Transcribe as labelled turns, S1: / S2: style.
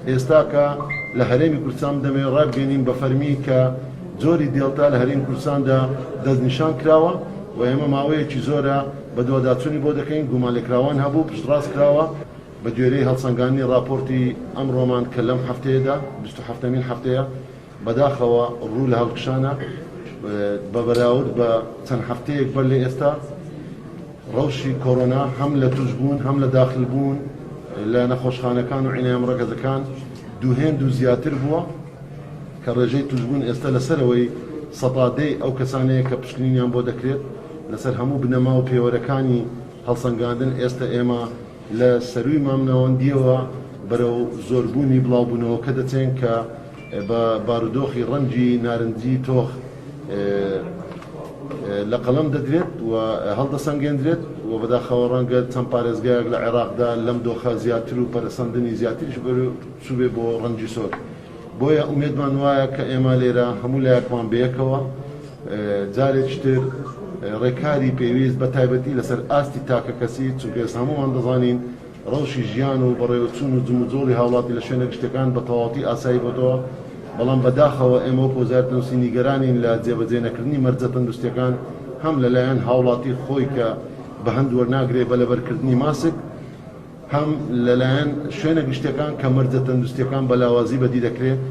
S1: ئێستا کە لە هەرێمی کوردستان دەمەوێت ڕابگەینین بە فەرمی کە جۆری دێڵتا لە هەرێمی کوردستاندا دەستنیشان کراوە و ئێمە ماوەیەکی زۆرە بە دوواداچوونی بۆ دەکەین گومانلێکراوان هەبوو پشتڕاست کراوە بە دوێرەی هەڵسەنگانی راپۆرتی ئەمڕۆمان کە لەم هەفتەیەدا 27مین هەفتەیە بەداخەوە ڕوو لە هەڵکشانە بە بەراورد بە چەند هەفتەیەک بەر لە ئێستا ڕەوشی کۆڕۆنا هەم لە توشبوون هەم لە داخلبوون لە نەخۆشخانەکان و عینای مڕەکەزەکان دووهێند و زیاتر بووە کە ڕێژەی توشبوون ئێستا لەسەرەوەی سەتادەی ئەو کەسانەیە کە پشکنینیان بۆ دەکرێت لەسەر هەموو بنەما و پێوەرەکانی هەڵسەنگاندن ئێستا ئێمە لە سەروی مامناوەندیەوە بەرەو زۆربوونی بڵاوبوونەوە کە دەچێن کە بە بارودۆخی ڕەنگی نارنجی تۆخ لە قەڵەم دەدرێت و هەڵدەسەنگێندرێت و بەداخەوە ڕەنگە چەند پارێزگایەک لە عێراقدا لەم دۆخە زیاتر و پەرەسەندنی زیاتریش چوبێ بۆ ڕەنگی سۆر بۆیە ئومێدمان وایە کە ئێمە لێرە هەموو لایەکمان بەیەکەوە جارێک تر ڕێکاری پێویست بە تایبەتی لەسەر ئاستی تاکە کەسی چونکە ئێستا هەموومان دەزانین ڕەوشی ژیان و بەڕێوەچوون و جموجۆڵی هاوڵاتی لە شوێنە گشتەکان بە تەواوەتی ئاسایی بۆتەوە بەڵام بەداخەوە ئێمە وەکو وەزارەتی نووسی نیگەرانین لە جێبەجێ نەکردنی مەرجە تەندروستیەکان هەم لەلایەن هاوڵاتی خۆی کە بە هەند وەرناگرێ بە لەبەرکردنی ماسک هەم لەلایەن شوێنە گشتەکان کە مەرجە تەندروستیەکان بەلاوازی بەدی دەکرێت